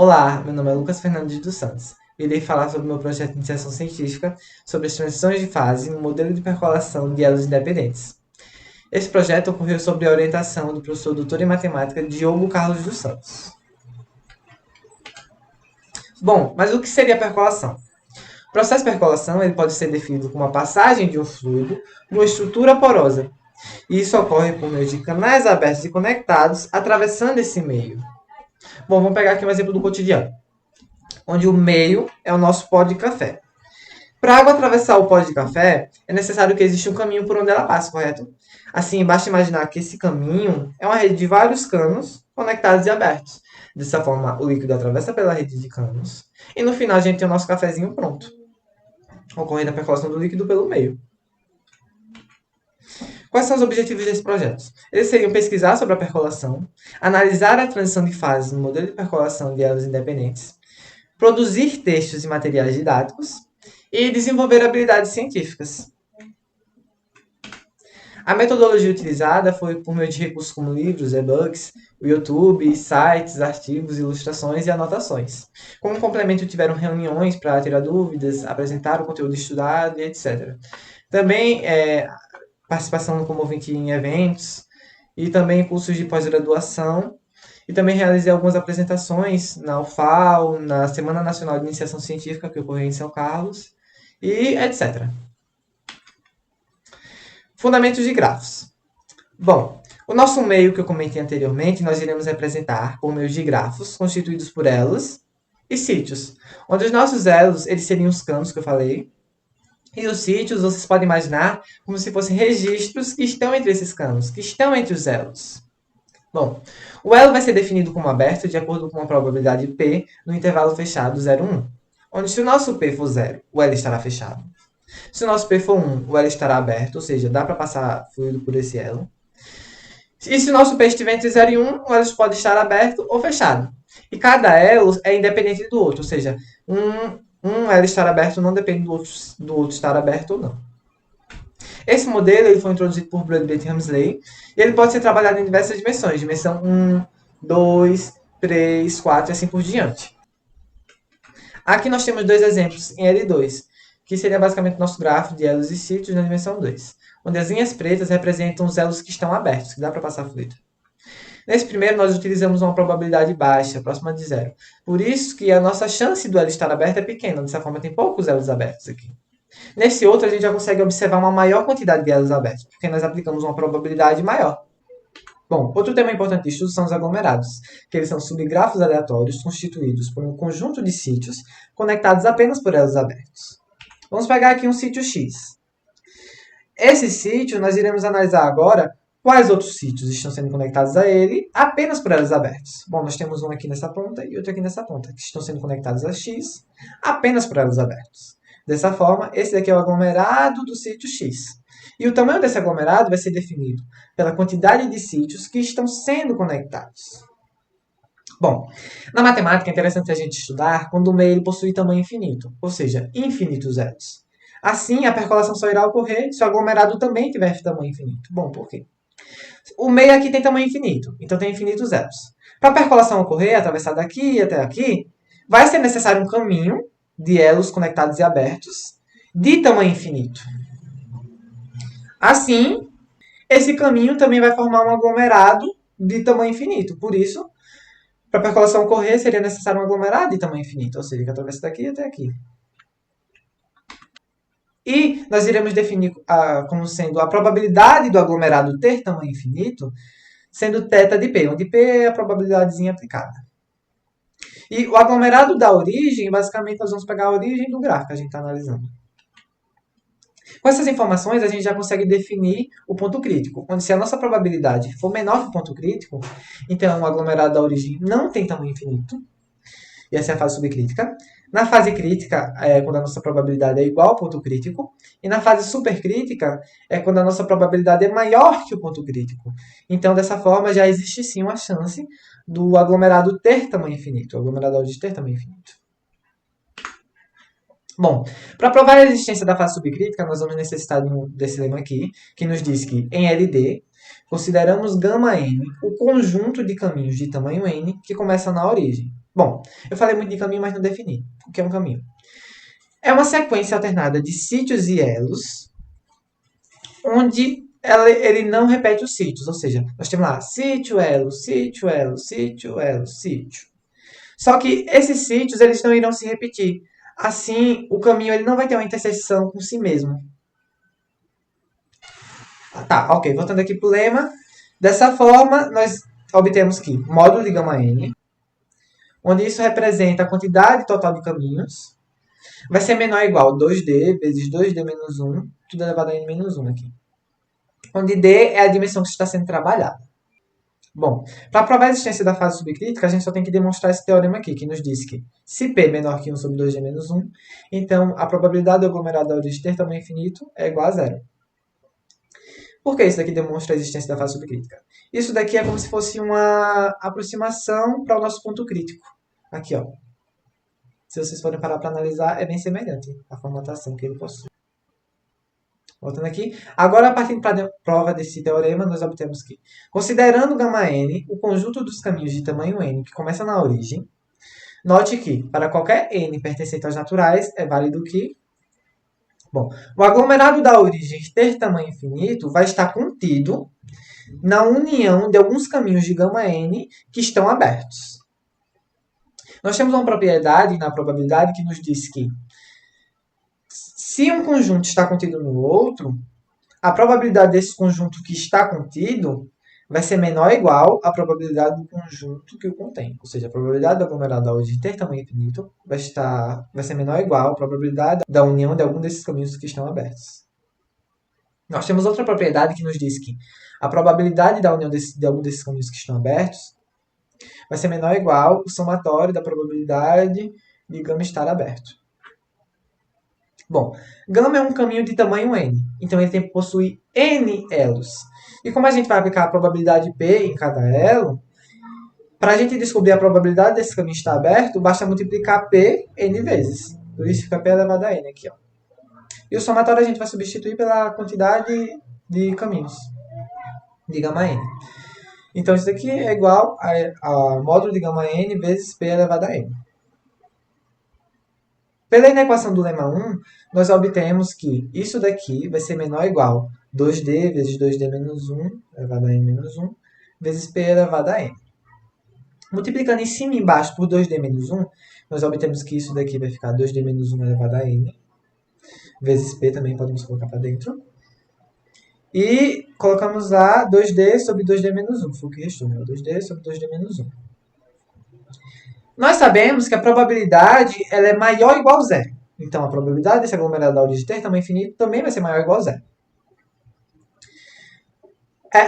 Olá, meu nome é Lucas Fernandes dos Santos. Irei falar sobre o meu projeto de iniciação científica sobre as transições de fase no modelo de percolação de elos independentes. Esse projeto ocorreu sob a orientação do professor doutor em matemática Diogo Carlos dos Santos. Bom, mas o que seria a percolação? O processo de percolação ele pode ser definido como a passagem de um fluido por uma estrutura porosa. E isso ocorre por meio de canais abertos e conectados atravessando esse meio. Bom, vamos pegar aqui um exemplo do cotidiano, onde o meio é o nosso pó de café. Para a água atravessar o pó de café, é necessário que exista um caminho por onde ela passa, correto? Assim, basta imaginar que esse caminho é uma rede de vários canos conectados e abertos. Dessa forma, o líquido atravessa pela rede de canos e no final a gente tem o nosso cafezinho pronto, ocorrendo a percolação do líquido pelo meio. Quais são os objetivos desse projeto? Eles seriam pesquisar sobre a percolação, analisar a transição de fases no modelo de percolação de elos independentes, produzir textos e materiais didáticos e desenvolver habilidades científicas. A metodologia utilizada foi por meio de recursos como livros, e-books, o YouTube, sites, artigos, ilustrações e anotações. Como complemento, tiveram reuniões para tirar dúvidas, apresentar o conteúdo estudado e etc. Também participação como ouvinte em eventos e também cursos de pós-graduação. E também realizei algumas apresentações na UFAL, na Semana Nacional de Iniciação Científica, que ocorreu em São Carlos, e etc. Fundamentos de grafos. Bom, o nosso meio que eu comentei anteriormente, nós iremos representar por meio de grafos constituídos por elos e sítios, onde os nossos elos eles seriam os campos que eu falei, e os sítios vocês podem imaginar como se fossem registros que estão entre esses campos, que estão entre os elos. Bom, o elo vai ser definido como aberto de acordo com a probabilidade P no intervalo fechado 0, 1, onde se o nosso P for 0, o elo estará fechado. Se o nosso P for 1, o elo estará aberto, ou seja, dá para passar fluido por esse elo. E se o nosso P estiver entre 0 e 1, o elo pode estar aberto ou fechado. E cada elo é independente do outro, ou seja, um elo estar aberto não depende do outro estar aberto ou não. Esse modelo ele foi introduzido por Broadbent e Hamsley e ele pode ser trabalhado em diversas dimensões, dimensão 1, 2, 3, 4 e assim por diante. Aqui nós temos dois exemplos em L2, que seria basicamente o nosso gráfico de elos e sítios na dimensão 2, onde as linhas pretas representam os elos que estão abertos, que dá para passar fluido. Nesse primeiro, nós utilizamos uma probabilidade baixa, próxima de zero. Por isso que a nossa chance do elo estar aberto é pequena, dessa forma tem poucos elos abertos aqui. Nesse outro, a gente já consegue observar uma maior quantidade de elos abertos, porque nós aplicamos uma probabilidade maior. Bom, outro tema importante de estudo são os aglomerados, que eles são subgrafos aleatórios constituídos por um conjunto de sítios conectados apenas por elos abertos. Vamos pegar aqui um sítio X. Esse sítio, nós iremos analisar agora quais outros sítios estão sendo conectados a ele apenas por elos abertos. Bom, nós temos um aqui nessa ponta e outro aqui nessa ponta, que estão sendo conectados a X apenas por elos abertos. Dessa forma, esse daqui é o aglomerado do sítio X. E o tamanho desse aglomerado vai ser definido pela quantidade de sítios que estão sendo conectados. Bom, na matemática é interessante a gente estudar quando o meio possui tamanho infinito, ou seja, infinitos elos. Assim, a percolação só irá ocorrer se o aglomerado também tiver tamanho infinito. Bom, por quê? O meio aqui tem tamanho infinito, então tem infinitos elos. Para a percolação ocorrer, atravessar daqui até aqui, vai ser necessário um caminho de elos conectados e abertos de tamanho infinito. Assim, esse caminho também vai formar um aglomerado de tamanho infinito. Por isso, para a percolação ocorrer, seria necessário um aglomerado de tamanho infinito, ou seja, que atravessa daqui até aqui. E nós iremos definir como sendo a probabilidade do aglomerado ter tamanho infinito, sendo θ de P, onde P é a probabilidadezinha aplicada. E o aglomerado da origem, basicamente, nós vamos pegar a origem do gráfico que a gente está analisando. Com essas informações, a gente já consegue definir o ponto crítico, onde se a nossa probabilidade for menor que o ponto crítico, então o aglomerado da origem não tem tamanho infinito, e essa é a fase subcrítica. Na fase crítica, é quando a nossa probabilidade é igual ao ponto crítico, e na fase supercrítica, é quando a nossa probabilidade é maior que o ponto crítico. Então, dessa forma, já existe sim uma chance do aglomerado ter tamanho infinito, o aglomerado da origem ter tamanho infinito. Bom, para provar a existência da fase subcrítica, nós vamos necessitar desse lema aqui, que nos diz que, em LD, consideramos γn o conjunto de caminhos de tamanho n que começam na origem. Bom, eu falei muito de caminho, mas não defini o que é um caminho. É uma sequência alternada de sítios e elos, onde ele não repete os sítios. Ou seja, nós temos lá sítio, elo, sítio, elo, sítio, elo, sítio. Só que esses sítios eles não irão se repetir. Assim, o caminho ele não vai ter uma interseção com si mesmo. Tá, ok. Voltando aqui para o lema. Dessa forma, nós obtemos que módulo de gama n, onde isso representa a quantidade total de caminhos, vai ser menor ou igual a 2D vezes 2D menos 1, tudo elevado a n menos 1 aqui. Onde D é a dimensão que está sendo trabalhada. Bom, para provar a existência da fase subcrítica, a gente só tem que demonstrar esse teorema aqui, que nos diz que se P é menor que 1 sobre 2D menos 1, então a probabilidade do aglomerado da origem ter tamanho infinito é igual a zero. Por que isso daqui demonstra a existência da fase subcrítica? Isso daqui é como se fosse uma aproximação para o nosso ponto crítico. Aqui, ó. Se vocês forem parar para analisar, é bem semelhante a formatação que ele possui. Voltando aqui. Agora, partindo para a prova desse teorema, nós obtemos que, considerando γ n, o conjunto dos caminhos de tamanho n que começa na origem, note que, para qualquer n pertencente aos naturais, é válido que... Bom, o aglomerado da origem ter tamanho infinito vai estar contido na união de alguns caminhos de γ n que estão abertos. Nós temos uma propriedade na probabilidade que nos diz que se um conjunto está contido no outro, a probabilidade desse conjunto que está contido vai ser menor ou igual à probabilidade do conjunto que o contém. Ou seja, a probabilidade do aglomerado da origem ter tamanho infinito vai ser menor ou igual à probabilidade da união de algum desses caminhos que estão abertos. Nós temos outra propriedade que nos diz que a probabilidade da união de algum desses caminhos que estão abertos vai ser menor ou igual ao somatório da probabilidade de γ estar aberto. Bom, γ é um caminho de tamanho n, então ele tem que possuir n elos. E como a gente vai aplicar a probabilidade P em cada elo, para a gente descobrir a probabilidade desse caminho estar aberto, basta multiplicar P n vezes. Por isso fica P elevado a n aqui, ó. E o somatório a gente vai substituir pela quantidade de caminhos de γ n. Então isso daqui é igual a módulo de γ n vezes P elevado a n. Pela inequação do lema 1, nós obtemos que isso daqui vai ser menor ou igual a 2D vezes 2D menos 1 elevado a n menos 1 vezes P elevado a n. Multiplicando em cima e embaixo por 2D menos 1, nós obtemos que isso daqui vai ficar 2D menos 1 elevado a n vezes P, também podemos colocar para dentro. E colocamos lá 2D sobre 2D menos 1, foi o que restou, né? 2D sobre 2D menos 1. Nós sabemos que a probabilidade ela é maior ou igual a zero. Então, a probabilidade desse aglomerado da origem ter tamanho infinito também vai ser maior ou igual a zero.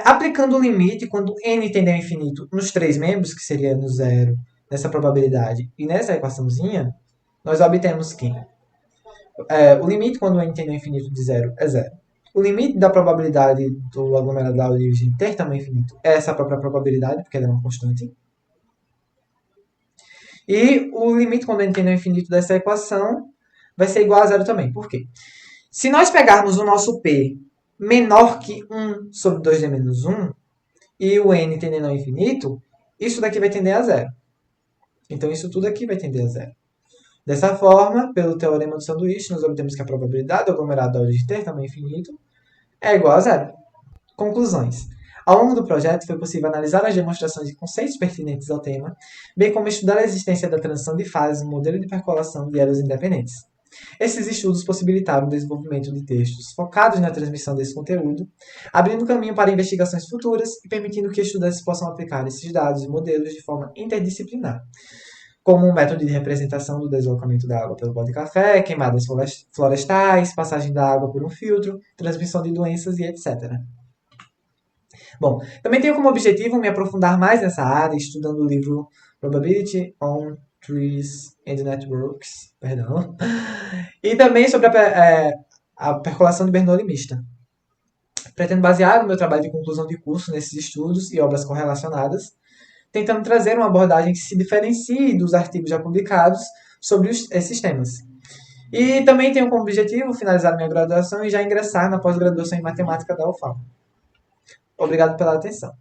Aplicando o limite, quando n tende ao infinito nos três membros, que seria no zero, nessa probabilidade e nessa equaçãozinha, nós obtemos que o limite, quando n tende ao infinito de zero, é zero. O limite da probabilidade do aglomerado da origem ter tamanho infinito é essa própria probabilidade, porque ela é uma constante. E o limite, quando n tende ao infinito dessa equação, vai ser igual a zero também. Por quê? Se nós pegarmos o nosso P menor que 1 sobre 2D menos 1, e o n tendendo ao infinito, isso daqui vai tender a zero. Então, isso tudo aqui vai tender a zero. Dessa forma, pelo teorema do sanduíche, nós obtemos que a probabilidade do aglomerado da origem ter tamanho infinito é igual a zero. Conclusões. Ao longo do projeto, foi possível analisar as demonstrações de conceitos pertinentes ao tema, bem como estudar a existência da transição de fases no modelo de percolação de elos independentes. Esses estudos possibilitaram o desenvolvimento de textos focados na transmissão desse conteúdo, abrindo caminho para investigações futuras e permitindo que estudantes possam aplicar esses dados e modelos de forma interdisciplinar, como um método de representação do deslocamento da água pelo pó de café, queimadas florestais, passagem da água por um filtro, transmissão de doenças e etc. Bom, também tenho como objetivo me aprofundar mais nessa área, estudando o livro Probability on Trees and Networks, perdão, e também sobre a percolação de Bernoulli mista. Pretendo basear o meu trabalho de conclusão de curso nesses estudos e obras correlacionadas, tentando trazer uma abordagem que se diferencie dos artigos já publicados sobre esses temas. E também tenho como objetivo finalizar minha graduação e já ingressar na pós-graduação em matemática da UFAL. Obrigado pela atenção.